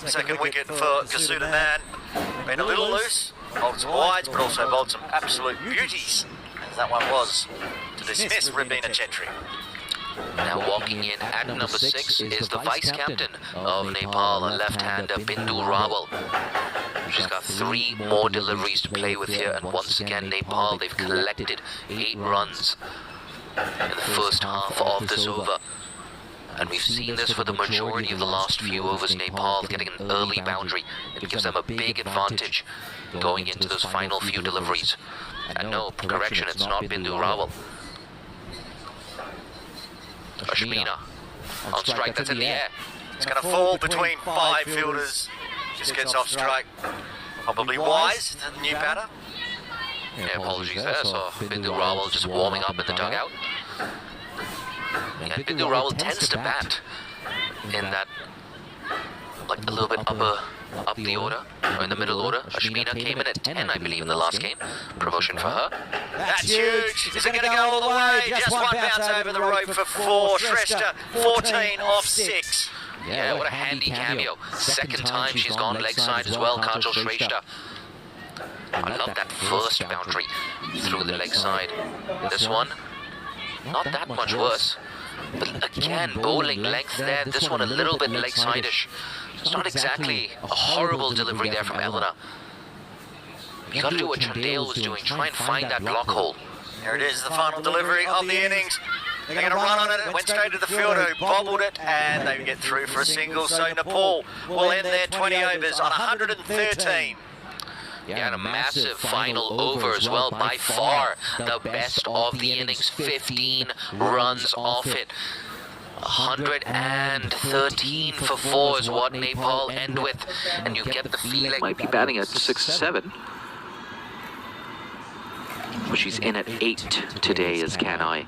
Second wicket for Kasudanan. Been a little loose, bowled some wides, but also bowled some absolute beauties, as that one was to dismiss Rabina Chetri. Now walking in at number 6 is the vice-captain of Nepal, left-hander Bindu Rawal. She's got 3 more deliveries to play with here, and once again Nepal, they've collected 8 runs in the first half of this over. And we've seen this for the majority of the last few overs. Nepal getting an early boundary. It gives them a big advantage going into those final few deliveries. And no, correction, it's not Bindu Rawal. Ashmina on strike, that's in the air. It's going to fall between 5 fielders. Just gets off strike. Probably wise, the new batter. Yeah, apologies there. So Bindu Rawal just warming up in the dugout. And Bindu Rawal tends to bat in that, like a little bit up the order, or in the middle order. Ashmina came in at 10, I believe, in the last game. Promotion for her. That's huge. Is it going to go all the way? Just one bounce over the rope for 4. Shrestha, 14 off 6. Yeah, what a handy cameo. Second time she's gone leg side as well, Kajal Shrestha. I love that first boundary through the leg side. This one, not that much worse. But again, bowling length there. This one a little bit leg side-ish. It's not exactly a horrible delivery there from Elena. You gotta do what Chandel was doing. Try and find that block hole. Here it is, the final delivery of the innings. They're going to run on it. It went straight to the fielder who bobbled it, and they get through for a single. So Nepal will end their 20 overs on 113. Yeah, and a massive final over as well. By far the best of the innings. 15 runs off it. 113 for 4 is what Nepal end with. And you get the feeling might be batting at 6-7. But she's in at 8 today as Kanai.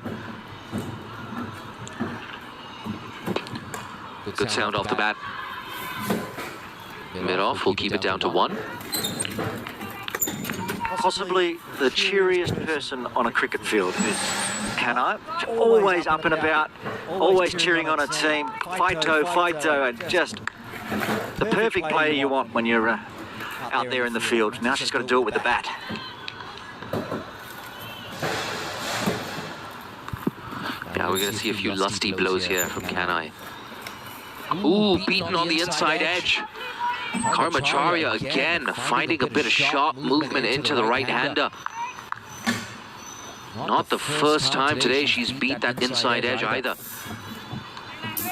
Good sound off the bat. Mid-off, we'll keep it down to 1. Possibly the cheeriest person on a cricket field is Kanai. Always up and about, always cheering on a team. Fighto, and just the perfect player you want when you're out there in the field. Now she's got to do it with the bat. Now we're going to see a few lusty blows here from Kanai. Ooh, beaten on the inside edge. Karmacharya again finding a bit of sharp movement into the right-hander. Not the first time today she's beat that inside edge either.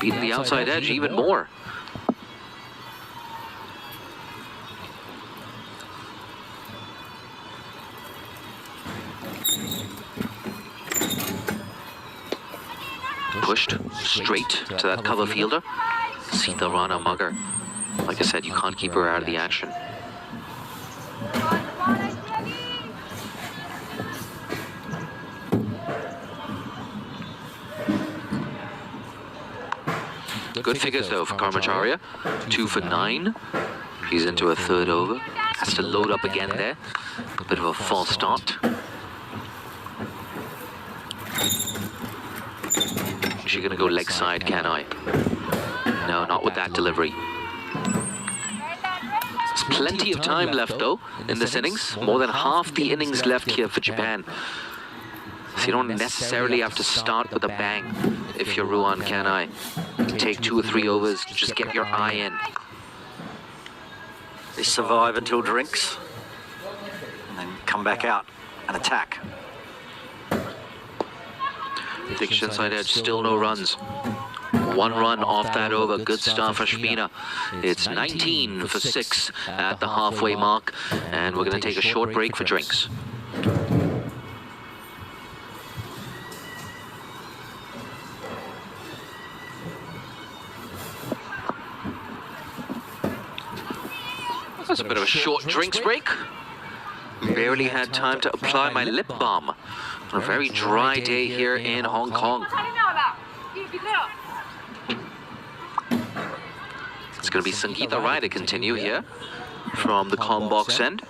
Beaten the outside edge even more. Pushed straight to that cover fielder. Sita Rana Mugger. Like I said, you can't keep her out of the action. Good figures though for Karmacharya. 2 for 9. She's into a 3rd over. Has to load up again there. A bit of a false start. Is she gonna go leg side, Kanai? No, not with that delivery. There's plenty of time left though in this innings. More than half the innings left here for Japan. So you don't necessarily have to start with a bang if you're Ruan Kanai. You can take 2 or 3 overs, just get your eye in. They survive until drinks, and then come back out and attack. Diction inside edge, still no runs. 1 run off that over. Good stuff, Ashmina. It's 19 for 6 at the halfway mark, and we're going to take a short break for drinks. That's a bit of a short drinks break. Barely had time to apply my lip balm on a very dry day here in Hong Kong. It's going to be Sangeeta Rai to continue here from the comm box end.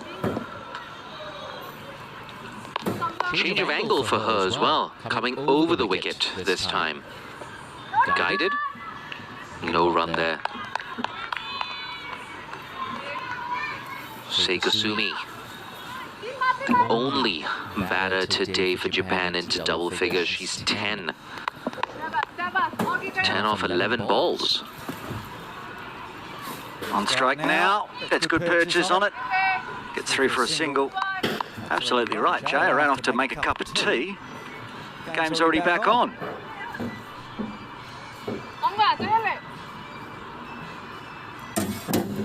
Change of angle for her as well, coming over the wicket this time. Guided. No run there. Seikasumi, the only batter today for Japan into double figures. She's 10 off 11 balls. On strike now. That's good purchase on it. Gets through for a single. Absolutely right, Jay. I ran off to make a cup of tea. The game's already back on.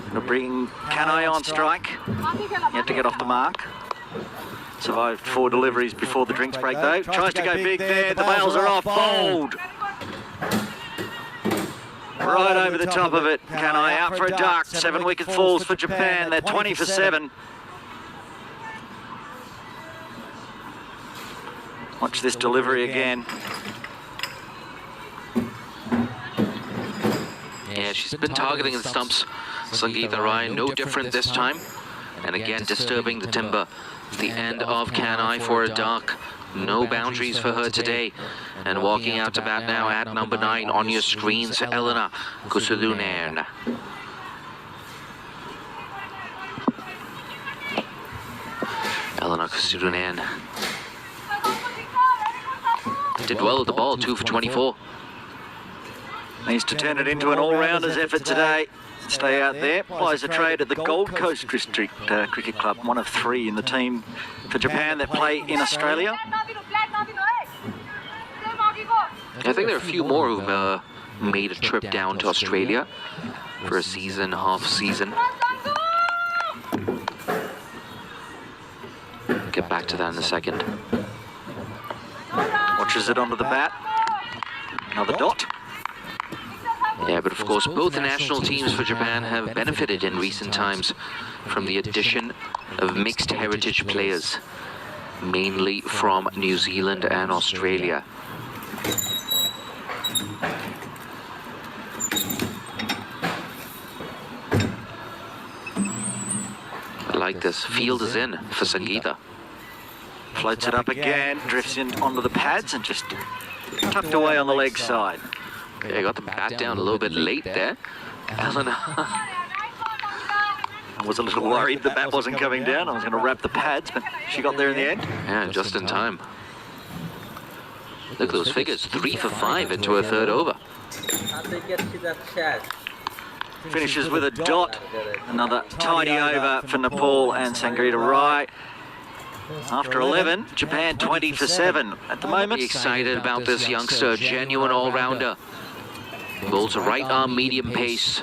Gonna bring Kanai on strike. You have to get off the mark. Survived 4 deliveries before the drinks break though. Tries to go big there. The bails are off. Bowled. Right over the top of it. Kanai out for a duck. 7 wicket falls for Japan. They're 20 for 7. Watch this delivery again. Yeah, she's been targeting the stumps. Sangeeta Rai, no different this time. And again, disturbing the timber. The end of Kanai for a duck. No boundaries for her today. And walking out to bat now at number 9 on your screens, Elena Kusulunen. Elena Kusulunen did well at the ball, 2 for 24. Needs to turn it into an all-rounders effort today. Stay out there. Applies a trade at the Gold Coast District Cricket Club, one of 3 in the team for Japan that play in Australia. I think there are a few more who've made a trip down to Australia for a season, half season. Get back to that in a second. Watches it onto the bat. Another dot. Yeah, but of course both the national teams for Japan have benefited in recent times from the addition of mixed heritage players, mainly from New Zealand and Australia. I like this. Field is in for Sangeeta. Floats it up again, drifts in onto the pads and just tucked away on the leg side. Yeah, got the bat down a little bit late there. Elena. I was a little worried the bat wasn't coming down. I was going to wrap the pads, but she got there in the end. Yeah, just in time. Look at those figures. 3 for 5 into her 3rd over. Finishes with a dot. Another tidy over for Nepal and Sangeeta Rai. After 11, Japan 20 for 7 at the moment. Excited about this youngster, genuine all-rounder. Bowls a right arm medium pace.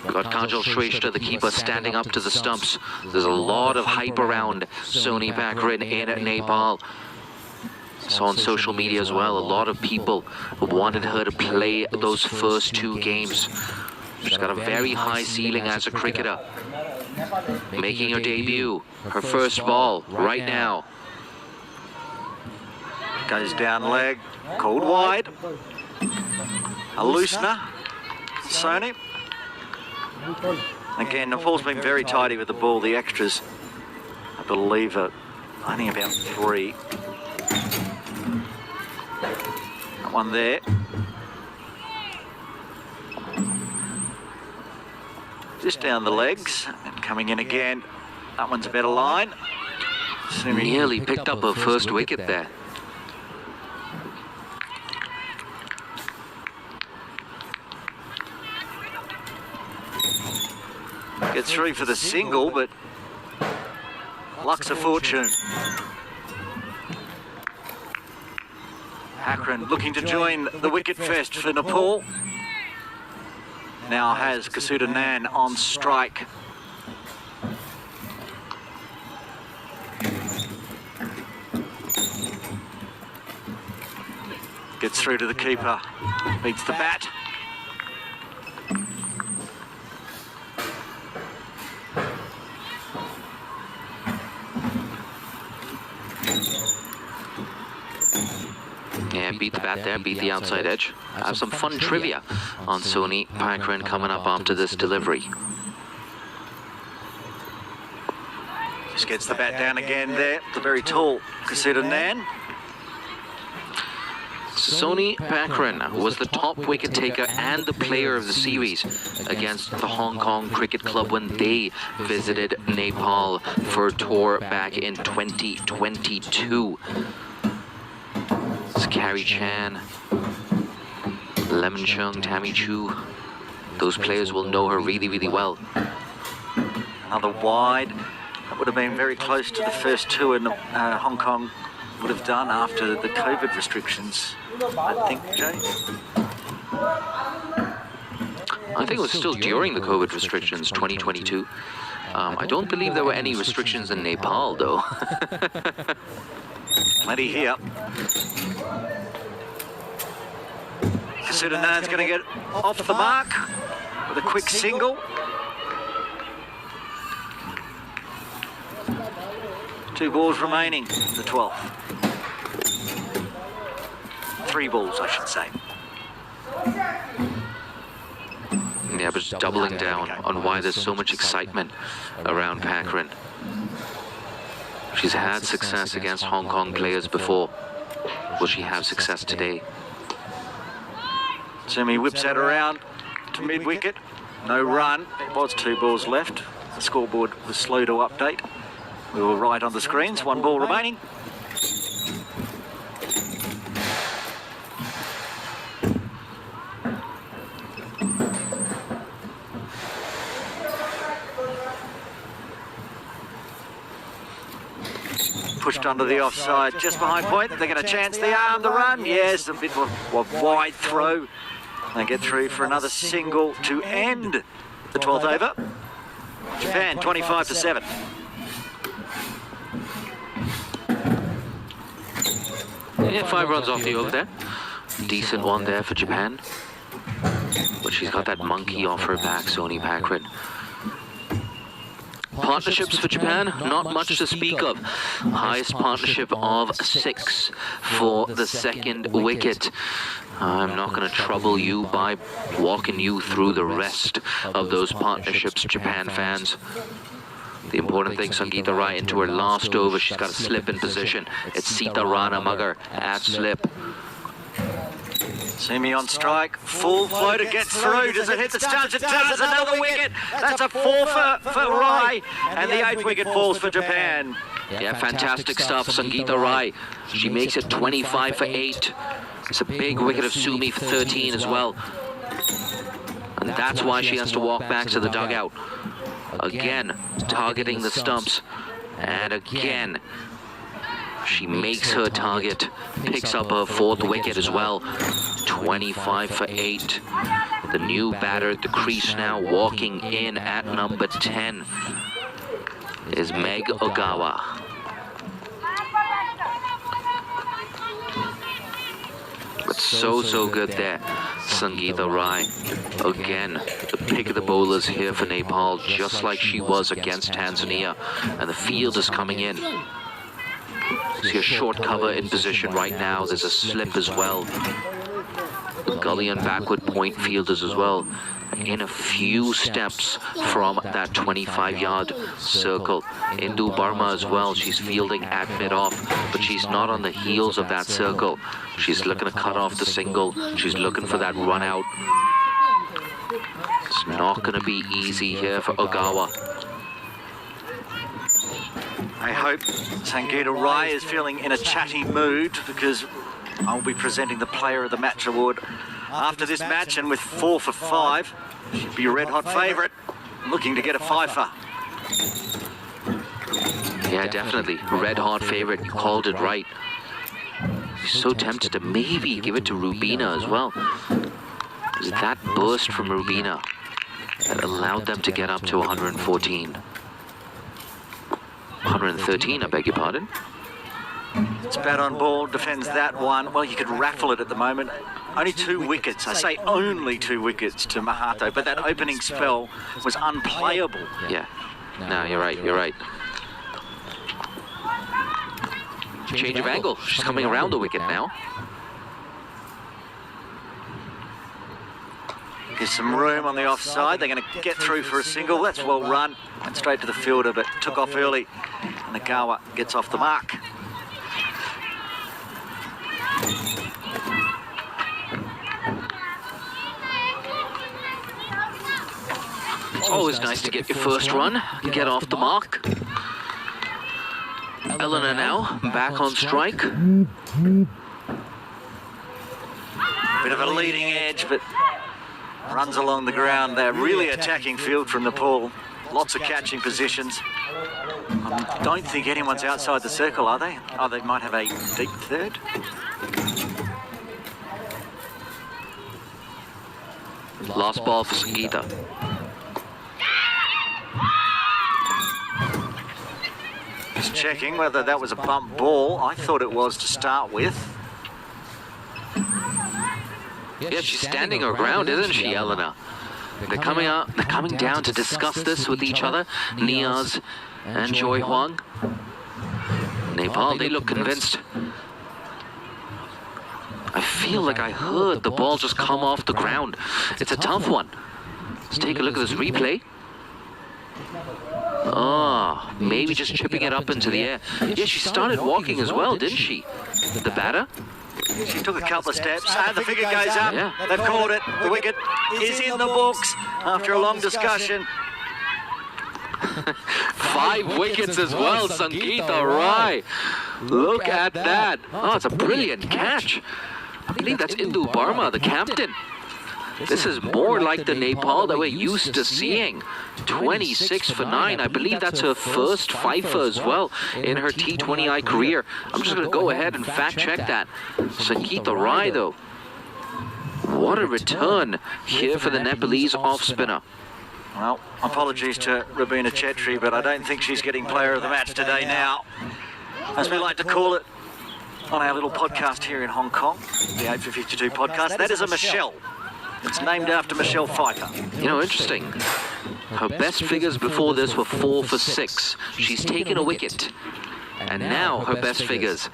Got Kajal Shrestha, the keeper, standing up to the stumps. There's a lot of hype around Soni Bakarin in Nepal. Saw on social media as well, a lot of people wanted her to play those first 2 games. She's got a very high ceiling as a cricketer. Making her debut, her first ball right now. Goes down leg, called wide. A loosener, Soni. Again, Nepal's been very tidy with the ball. The extras, I believe, are only about 3. That one there. Just down the legs and coming in again. That one's a better line. Nearly picked up her first wicket there. Gets through for the single, but luck's a fortune. Bakarin looking to join the wicket fest for Nepal. Now has Kusulunen on strike. Gets through to the keeper, beats the bat. Yeah, beat the bat there, beat the outside edge. Have some fun trivia on Soni Bakarin coming up after this delivery. Just gets the bat down again there. The very tall Kusulunen. Sony Pakran was the top wicket taker and the player of the series against the Hong Kong Cricket Club when they visited Nepal for a tour back in 2022. It's Carrie Chan, Lemon Chung, Tammy Chu. Those players will know her really, really well. Another wide. That would have been very close to the first two in Hong Kong would have done after the COVID restrictions, I think, Jay. I think it was still during the COVID restrictions, 2022. I don't believe there were any restrictions in Nepal, though. Plenty here. Sudanan's going to get off the mark with a quick single. 2 balls remaining, the 12th. 3 balls, I should say. Yeah, but just doubling down on why there's so much excitement around Pakran. She's had success against Hong Kong players before. Will she have success today? Sumi whips that around to mid-wicket. No run. There was 2 balls left. The scoreboard was slow to update. We were right on the screens. 1 ball remaining. Pushed under the offside, just behind point. They're going to chance the arm, the run. Yes, a bit of a wide throw. They get through for another single to end the 12th over. Japan 25 for 7. Yeah, 5 runs off the over there. Decent one there for Japan. But she's got that monkey off her back, Sony Pakran. Partnerships for Japan, not much to speak of. Highest partnership of 6 for the 2nd wicket. I'm not going to trouble you by walking you through the rest of those partnerships, Japan fans. The important thing, Sangeeta Rai into her last over. She's got a slip in position. It's Sita Rana Magar at slip. Sumi on strike, full floater gets through. Does it hit the stumps? It does. Another wicket. That's a 4 for Rai, and the 8th wicket falls for Japan. Yeah, fantastic stuff, Sangeeta Rai. She makes it 25 for 8. It's a big wicket of Sumi for 13 as well. And that's why she has to walk back to the dugout. Again, targeting the stumps. And again, she makes her target, picks up her 4th wicket as well. 25 for 8. The new batter at the crease now, walking in at number 10, is Meg Ogawa. But so good there, Sangeeta Rai. Again, the pick of the bowlers here for Nepal, just like she was against Tanzania. And the field is coming in. See a short cover in position right now. There's a slip as well. The gully and backward point fielders as well. In a few steps from that 25-yard circle. Indu Burma as well. She's fielding at mid-off, but she's not on the heels of that circle. She's looking to cut off the single. She's looking for that run out. It's not going to be easy here for Ogawa. I hope Sangeeta Rai is feeling in a chatty mood, because I'll be presenting the Player of the Match award after this match, and with 4 for 5, she'd be a red-hot favourite, looking to get a 5-fer. Yeah, definitely. Red-hot favourite. You called it right. So tempted to maybe give it to Rubina as well. It was that burst from Rubina that allowed them to get up to 114. 113, I beg your pardon. It's bat on ball, defends that one. Well, you could raffle it at the moment. Only 2 wickets. I say only 2 wickets to Mahato, but that opening spell was unplayable. Yeah. No, you're right, you're right. Change of angle. She's coming around the wicket now. There's some room on the offside. They're going to get through for a single. That's well run. Went straight to the fielder, but took off early. And Nagawa gets off the mark. It's always nice to get your first run, get off the mark. Eleanor now, back on strike. Bit of a leading edge, but runs along the ground. They're really attacking field from Nepal. Lots of catching positions. I don't think anyone's outside the circle, are they? Oh, they might have a deep third. Last ball for Sangeeta. Just checking whether that was a bump ball. I thought it was to start with. Yeah, she's standing her ground, isn't she, Eleanor? They're coming down to discuss this with each other, Niaz and Joy Huang. Nepal, they look convinced. I feel like I heard the ball just come off the ground. It's a tough one. Let's take a look at this replay. Oh, maybe just chipping it up into the air. Yeah, she started walking as well, didn't she? The batter? She took a couple of steps and the figure goes up. Yeah. They've called it. The wicket is in the books after a long discussion. 5 wickets as well, Sangeeta Rai. Look at that. Oh, it's a brilliant catch. I believe that's Indu Barma, the captain. This is more like the Nepal that we're used to seeing. 26 for 9. I believe that's her first fifer as well in her T20I career. I'm just going to go ahead and fact check that. Sangeeta Rai, though. What a return here for the Nepalese off-spinner. Well, apologies to Rabina Chetri, but I don't think she's getting player of the match today now. As we like to call it on our little podcast here in Hong Kong, the 8 for 52 podcast, that is a Michelle. It's named after Michelle Pfeiffer. You know, interesting. Her best figures before this were 4 for 6. She's taken a wicket. And now her best figures,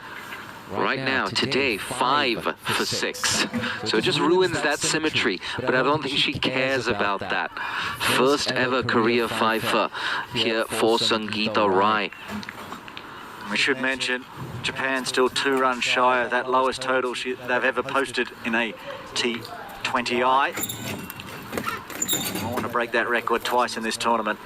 right now, today, 5 for 6. So it just ruins that symmetry. But I don't think she cares about that. First ever career fifer here for Sangeeta Rai. We should mention, Japan still 2 runs shy of that lowest total they've ever posted in a T20I. I want to break that record twice in this tournament.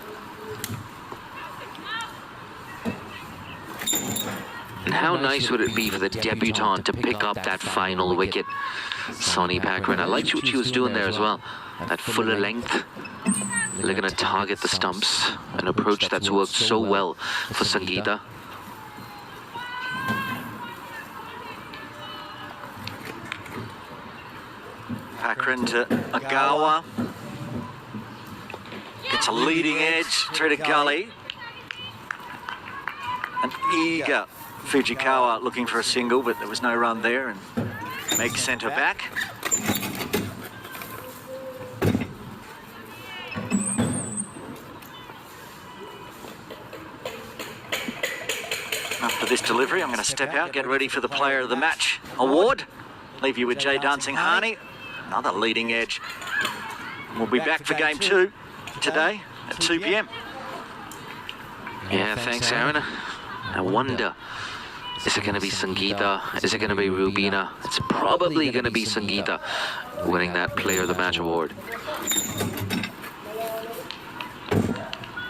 And how nice would it be for the debutante to pick up that final wicket? Sonny Pakrin, I liked what she was doing there as well. That fuller length. They're going to target the stumps, an approach that's worked so well for Sangeeta. Pakrin to Agawa. Gets a leading edge through to gully. An eager Fujikawa looking for a single, but there was no run there, and Meg sent her back. After this delivery, I'm going to step out, get ready for the Player of the Match award. Leave you with Jay Dancing Harney. Another leading edge. We'll be back for game 2 today at 2 p.m. Yeah, thanks, Aaron. I wonder, is it going to be Sangeeta? Is it going to be Rubina? It's probably going to be Sangeeta winning that Player of the Match award.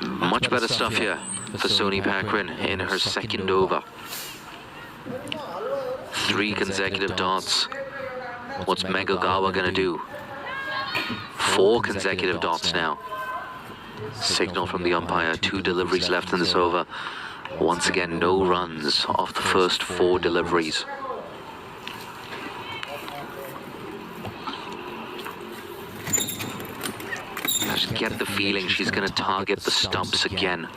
Much better stuff here for Sonny Pakrin in her second over. 3 consecutive dots. What's Meg Ogawa going to do? 4 consecutive dots now. Signal from the umpire, 2 deliveries left in this over. Once again, no runs off the first 4 deliveries. I just get the feeling she's going to target the stumps again.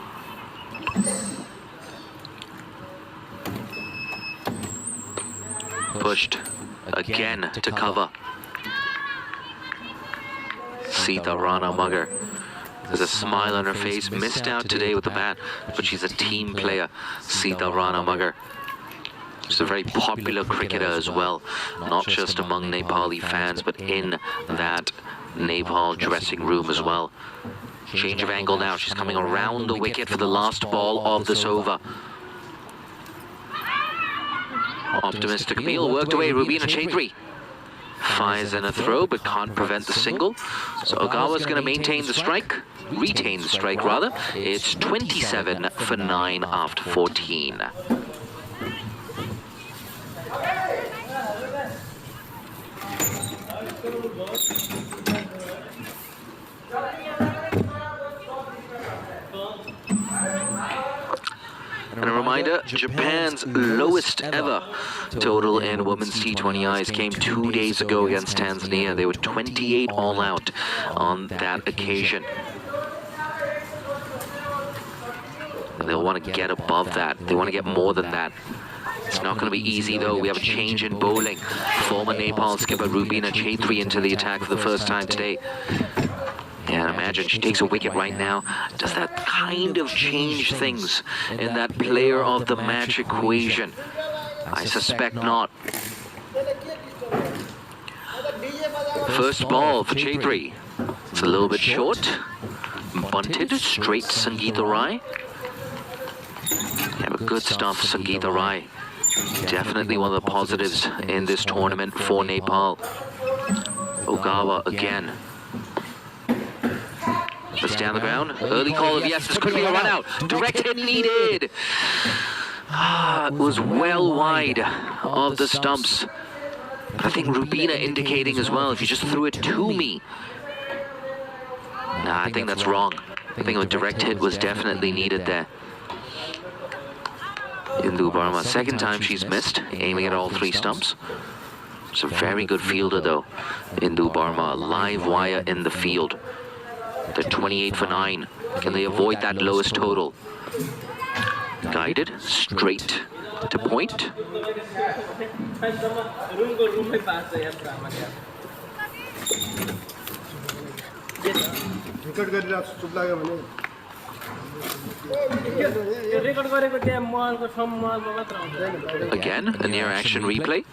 Pushed again to cover. Sita Rana Mugger. There's a smile on her face. Missed out today with the bat, but she's a team player, Sita Rana Mugger. She's a very popular cricketer as well, not just among Nepali fans, but in that Nepal dressing room as well. Change of angle now. She's coming around the wicket for the last ball of this over. Optimistic meal worked away. Rubina Chaudhry fires in a throw, but can't prevent the single. So Ogawa's going to maintain the strike. retain the strike rather. It's 27 for 9 after 14. And a reminder, Japan's lowest ever total in women's T20Is came 2 days ago against Tanzania. They were 28 all out on that occasion. They'll want to get above that. They want to get more than that. It's not going to be easy though. We have a change in bowling. Former Nepal skipper Rubina Chaitri into the attack for the first time today. Yeah, imagine she takes a wicket right now. Does that kind of change things in that player of the match equation? I suspect not. First ball for Chaitri. It's a little bit short. Bunted straight to Sangeeta Rai. Yeah, but good stuff, Sangeeta Rai. Definitely one of the positives in this tournament for Nepal. Ogawa again. Let's down the ground. Early call of yes. This could be a run out. Direct hit needed. It was well wide of the stumps. But I think Rubina indicating as well, if you just threw it to me. Nah, I think that's wrong. I think a direct hit was definitely needed there. Indu Barma, second time she's missed, aiming at all 3 stumps. It's a very good fielder though. Indu Barma, live wire in the field. They're 28 for 9. Can they avoid that lowest total? Guided straight to point. Again, a near action replay.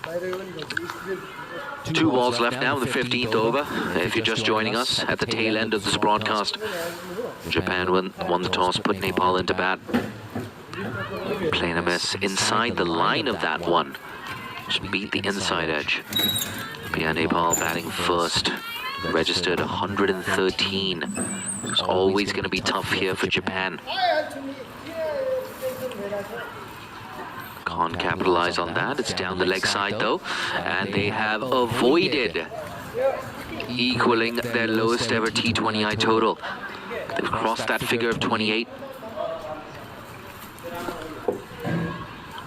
2 balls left now in the 15th over. If you're just joining us at the tail end of this broadcast, Japan won the toss, put Nepal into bat. Playing a miss inside the line of that one. Just beat the inside edge. But yeah, Nepal batting first. Registered 113. It's always going to be tough here for Japan. Can't capitalize on that. It's down the leg side though, and they have avoided equaling their lowest ever T20I total. They've crossed that figure of 28.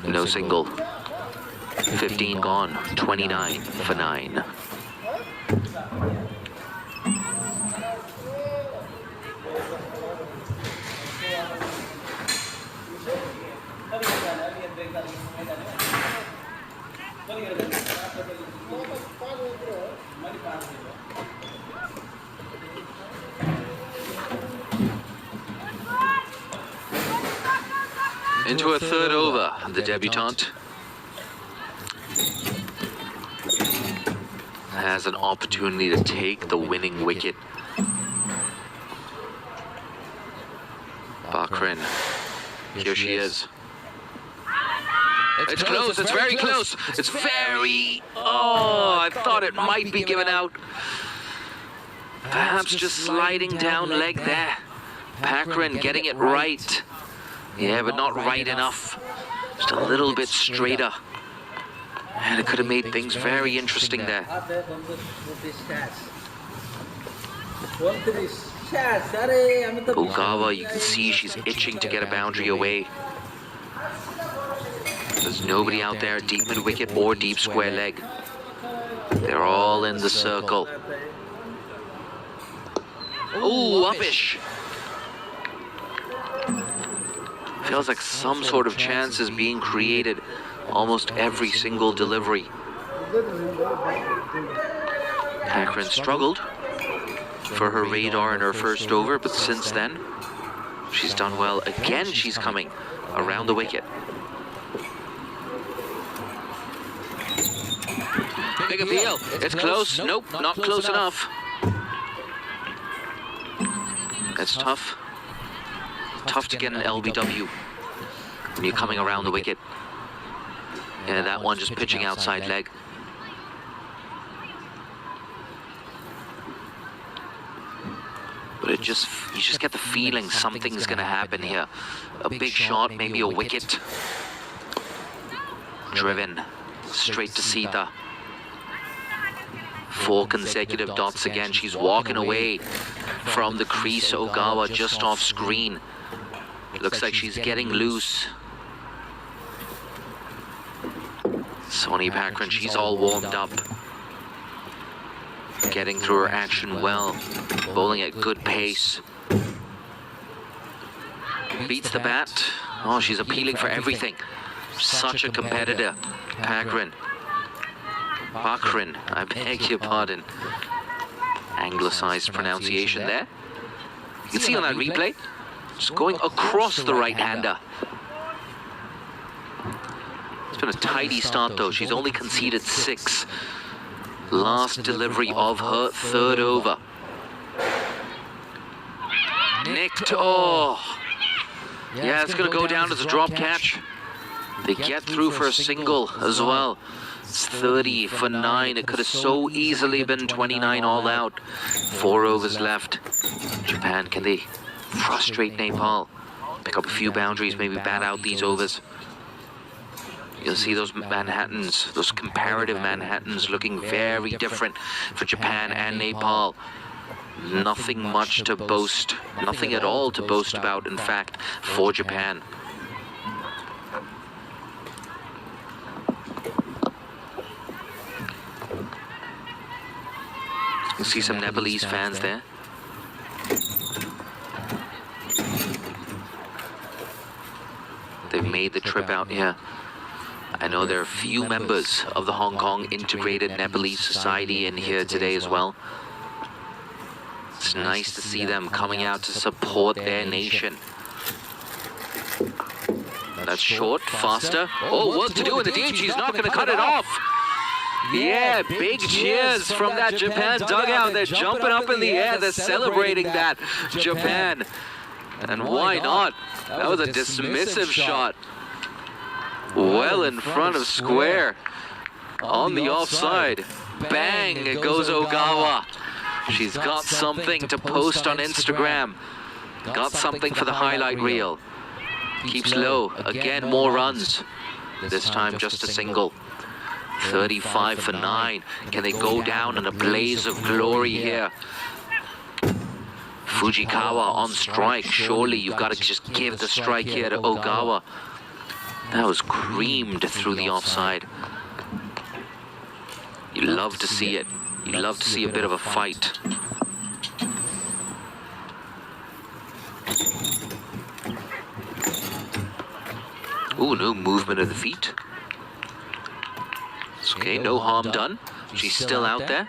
No single. 15 gone. 29 for 9. Into a third over, the debutante has an opportunity to take the winning wicket. Bakrin, here she is. It's close, it's very close. It's very... Oh, I thought it might be given out. Perhaps just sliding down leg there. Bakrin getting it right. Yeah, but not right enough. Just a little bit straighter. And it could have made things very interesting there. Ogawa, you can see she's itching to get a boundary away. There's nobody out there deep mid-wicket or deep square leg. They're all in the circle. Oh, uppish. Feels like some sort of chance is being created almost every single delivery. Bakrin struggled for her radar in her first over, but since then, she's done well. Again, she's coming around the wicket. Big appeal. It's close. Nope, not close enough. It's tough. Tough to get an LBW when you're coming around the wicket. Yeah, that one just pitching outside leg. But you just get the feeling something's gonna happen here. A big shot, maybe a wicket. Driven straight to Sita. 4 consecutive dots again. She's walking away from the crease. Ogawa just off screen. Looks like she's getting loose. Sony Pakran, she's all warmed up. Getting through her action well. Bowling at good pace. Beats the bat. Oh, she's appealing for everything. Such a competitor. Pakran, I beg your pardon. Anglicized pronunciation there. You can see on that replay, just going across the right-hander. It's been a tidy start though. She's only conceded 6. Last delivery of her 3rd over. Nicked. Oh. Yeah, it's going to go down as a drop catch. They get through for a single as well. It's 30 for 9. It could have so easily been 29 all out. 4 overs left. Japan, can they frustrate Nepal? Pick up a few boundaries, maybe bat out these overs. You'll see those Manhattans, those comparative Manhattans looking very different for Japan and Nepal. Nothing much to boast, nothing at all to boast about, in fact, for Japan. You see some Nepalese fans there. They've made the trip out here. I know there are a few members of the Hong Kong Integrated Nepalese Society in here today as well. It's nice to see them coming out to support their nation. That's short, faster. Oh, work to do in the deep. She's not going to cut it off. Yeah, big cheers from that Japan dugout. They're jumping up in the air. They're celebrating that, Japan. And why not? That was a dismissive shot. Well in front of square. On the offside. Bang, it goes Ogawa. She's got something to post on Instagram. Got something for the highlight reel. Keeps low. Again, more runs. This time just a single. 35 for 9. Can they go down in a blaze of glory here? Fujikawa on strike. Surely you've got to just give the strike here to Ogawa. That was creamed through the offside. You love to see it. You love to see a bit of a fight. Ooh, no movement of the feet. It's okay, no harm done. She's still out there.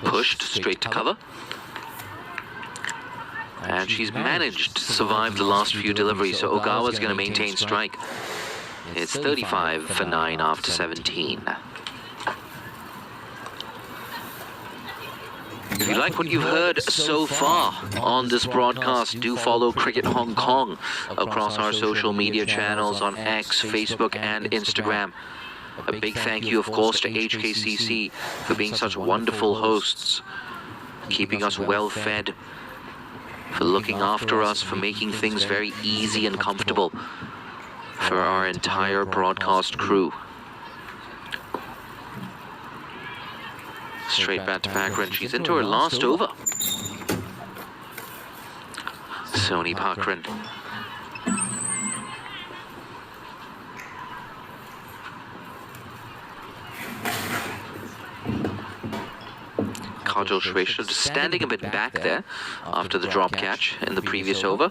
Pushed straight to cover. And she's managed to survive the last few deliveries, so Ogawa's going to maintain strike. It's 35 for 9 after 17. If you like what you've heard so far on this broadcast, do follow Cricket Hong Kong across our social media channels on X, Facebook, and Instagram. A big thank you, of course, to HKCC for being such wonderful hosts, keeping us well fed, for looking after us, for making things very easy and comfortable for our entire broadcast crew. Straight bat to Pakran. She's into her last over. Sony Pakran. Kajol Shrestha standing a bit back there after the drop catch in the previous over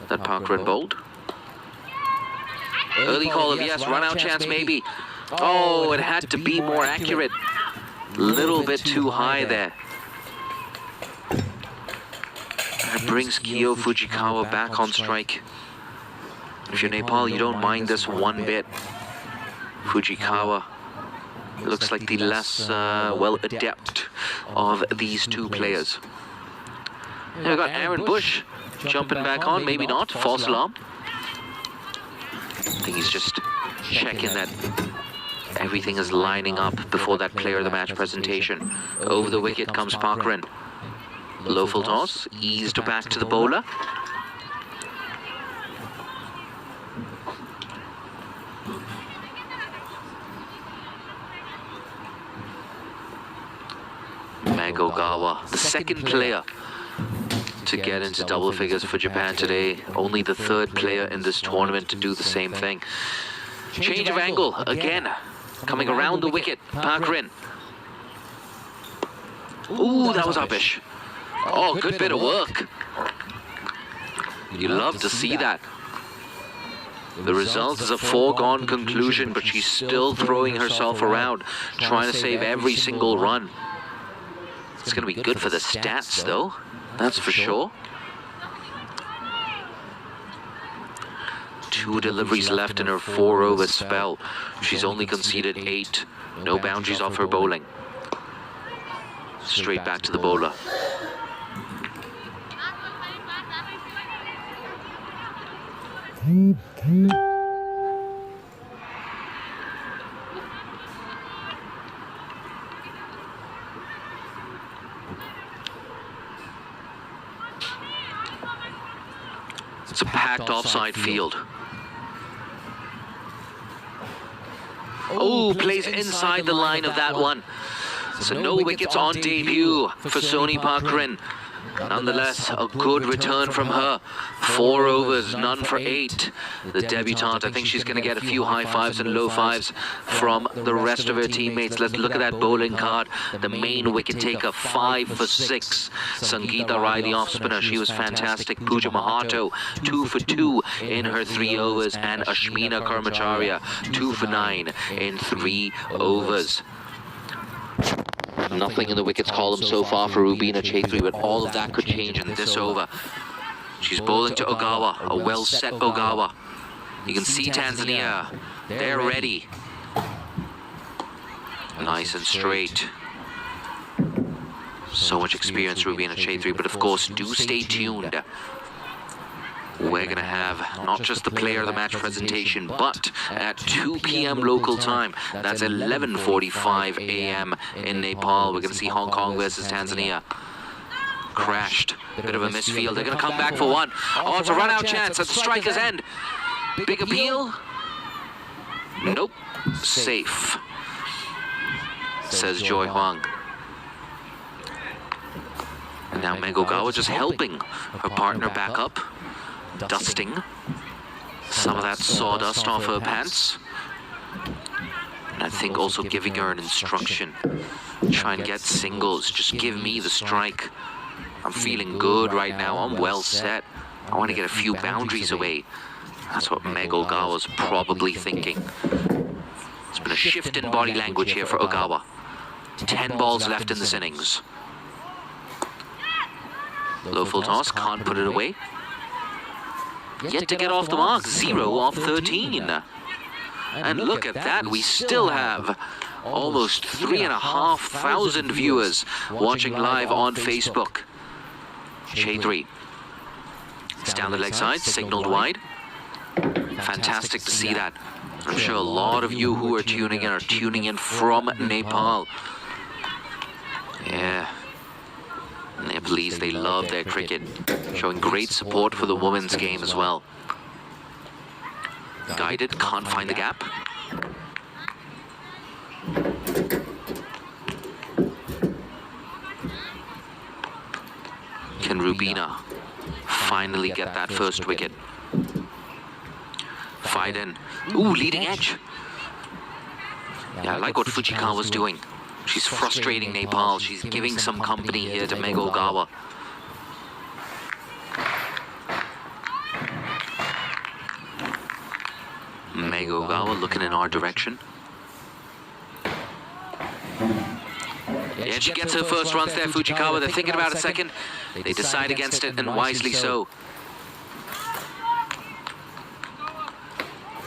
that Pakran bowled. Early call of yes, run out chance maybe. Oh, it had to be more accurate. Little bit too high there. brings Kyo Fujikawa back on strike. If you're Nepal, you don't mind this one bit. Fujikawa looks like the less well adept of these two players. And we've got Aaron Bush jumping back on, maybe not. False alarm. I think he's just checking that everything is lining up before that player of the match presentation. Over the wicket comes Parkrin. Low full toss, eased back to the bowler. Meg Ogawa, the second player to get into double figures for Japan today. Only the third player in this tournament to do the same thing. Change of angle again, coming around the wicket. Parkrin. Ooh, that was uppish. Oh, good bit of work. You love to see that. The result is a foregone conclusion, but she's still throwing herself around, trying to save every single run. It's going to be good for the stats, though. That's for sure. 2 deliveries left in her 4-over spell. She's only conceded 8. No boundaries off her bowling. Straight back to the bowler. It's a packed offside field. Oh, plays inside the line of that one. So no wickets on debut for Soni Parkrin. Nonetheless, a good return from her. 4 overs, none for 8. The debutante, I think she's going to get a few high fives and low fives from the rest of her teammates. Let's look at that bowling card. The main wicket taker, 5 for 6. Sangeeta Rai, the off-spinner, she was fantastic. Pooja Mahato, 2 for 2 in her 3 overs. And Ashmina Karmacharya, 2 for 9 in 3 overs. Nothing in the wickets column so far for Rubina Chaitri, but all of that could change in this over. She's bowling to Ogawa, a well-set Ogawa. You can see Tanzania, they're ready. Nice and straight. So much experience, Rubina Chaitri, but of course, do stay tuned. We're going to have not just the player of the match presentation, but at 2 p.m. local time, that's 11:45 a.m. in Nepal, we're going to see Hong Kong versus Tanzania. Crashed. Bit of a misfield. They're going to come back for one. Oh, it's a run-out chance at the striker's end. Big appeal? Nope. Safe, says Joy Huang. And now Meg Ogawa just helping her partner back up. Dusting some of that sawdust off her pants. And I think also giving her an instruction. Try and get singles. Just give me the strike. I'm feeling good right now. I'm well set. I want to get a few boundaries away. That's what Meg Ogawa's probably thinking. There's been a shift in body language here for Ogawa. 10 balls left in this innings. Low full toss, can't put it away. Yet to get off the mark, 0 off 13. And look at that, we still have almost 3,500 viewers watching live on Facebook. Chaitri. It's down the leg side, signaled wide. Fantastic to see that. I'm sure a lot of you who are tuning in from Nepal. Yeah. Nepalese, they love their cricket, showing great support for the women's game as well. Guided, can't find the gap. Can Rubina finally get that first wicket? Fight in. Ooh, leading edge. Yeah, I like what Fujikawa's doing. She's frustrating Nepal. She's giving some company here to Meg Ogawa. Meg Ogawa looking in our direction. Yeah, she gets her first runs there, Fujikawa. They're thinking about it a second. They decide against it, and wisely so.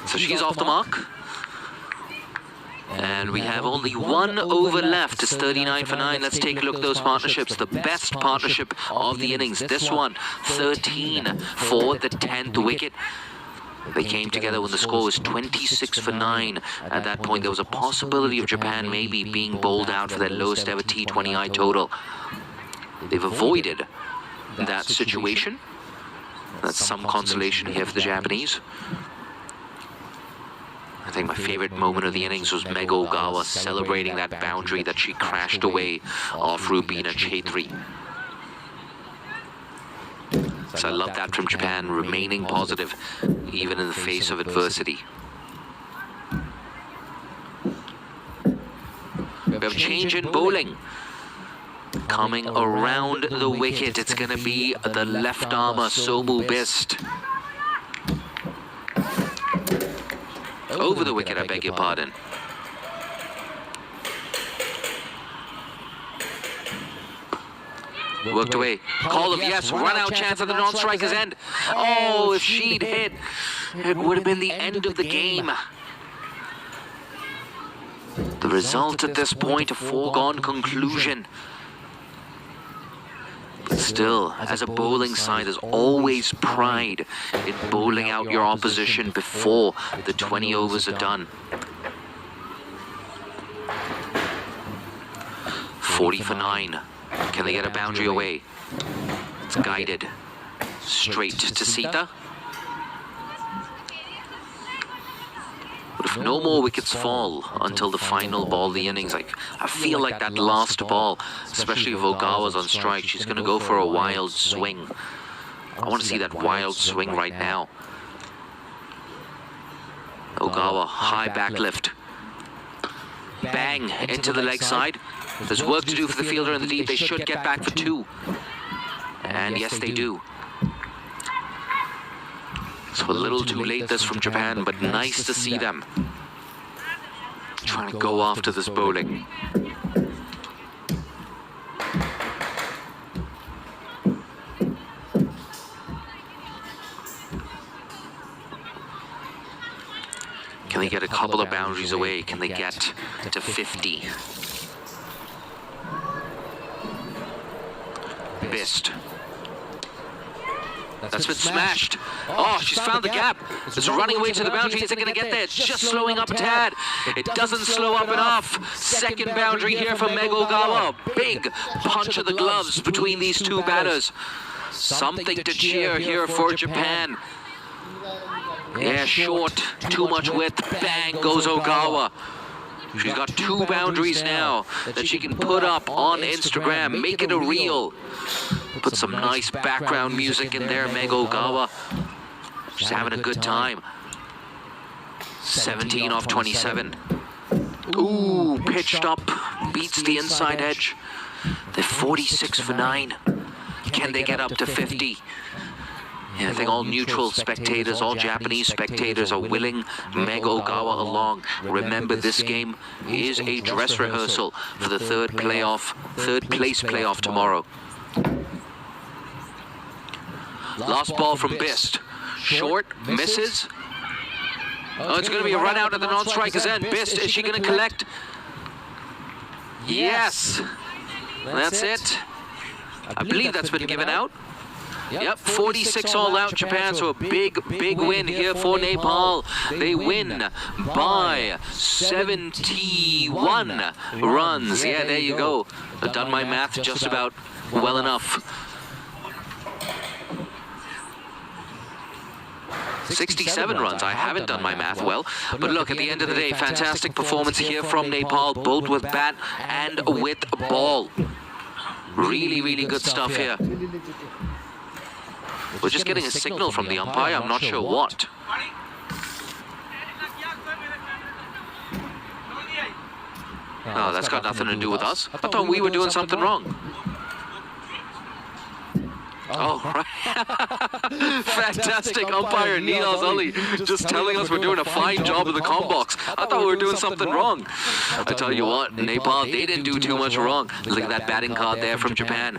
So she's off the mark. And we have only one over left. It's 39 for 9. Let's take a look at those partnerships. The best partnership of the innings. This one, 13 for the 10th wicket. They came together when the score was 26 for 9. At that point, there was a possibility of Japan maybe being bowled out for their lowest ever T20I total. They've avoided that situation. That's some consolation here for the Japanese. I think my favorite moment of the innings was Meg Ogawa celebrating that boundary that she crashed away off Rubina Chaudhary. So I love that from Japan, remaining positive even in the face of adversity. We have a change in bowling. Coming around the wicket, it's going to be the left armer, Somu Bist. Over the wicket, I beg your pardon. Worked away. Call of yes, run out chance at the non-striker's end. Oh, if she'd hit, it would have been the end of the game. The result at this point, a foregone conclusion. But still, as a bowling side, there's always pride in bowling out your opposition before the 20 overs are done. 40 for 9. Can they get a boundary away? It's guided straight to Sita. But if no more wickets fall until the final ball of the innings, I feel like that last ball, especially if Ogawa's on strike, she's going to go for a wild swing. I want to see that wild swing right now. Ogawa, high back lift. Bang, into the leg side. There's work to do for the fielder in the deep. They should get back for 2. And yes, they do. So a little too late this from Japan, but nice to see them trying to go after this bowling. Can they get a couple of boundaries away? Can they get to 50? Bist. That's been smashed. Oh, she's found the gap. It's running away to the boundary. Is it going to get there? It's just slowing up a tad. It doesn't slow up enough. Second boundary here for Meg Ogawa. Big punch of the gloves between these two batters. Something to cheer here for Japan. Yeah, short. Too much width. Bang goes Ogawa. She's got 2 boundaries now that she can put up on Instagram. Make it a reel. Put some nice background music in there, Meg Ogawa. She's having a good time. 17 off 27. Ooh, pitched up. Beats the inside edge. They're 46 for 9. Can they get up to 50? Yeah, I think all neutral spectators, all Japanese spectators are willing Meg Ogawa along. Remember, this game is a dress rehearsal for the third place playoff tomorrow. Last ball from Bist. Short, misses. Oh, it's going to be a run out at the non-striker's end. Bist, is she going to collect? Yes. That's it. I believe that's been given out. Yep, 46 all out Japan, so a big win here for Nepal. They win by 71 runs. Yeah, there you go. I've done my math just about well enough. 67 runs. I haven't done my math well. But look, at the end of the day, fantastic performance here from Nepal, both with bat and with ball. Really good stuff here. We're just getting a signal from the umpire, I'm not sure what. No, that's got nothing to do with us. I thought we were doing something wrong. Oh, right. Fantastic umpire Niels Ali just telling us we're doing a fine job in the comm box. I thought we were doing something wrong. I tell you what, Nepal, they didn't do too much wrong. Look at that batting card there from Japan.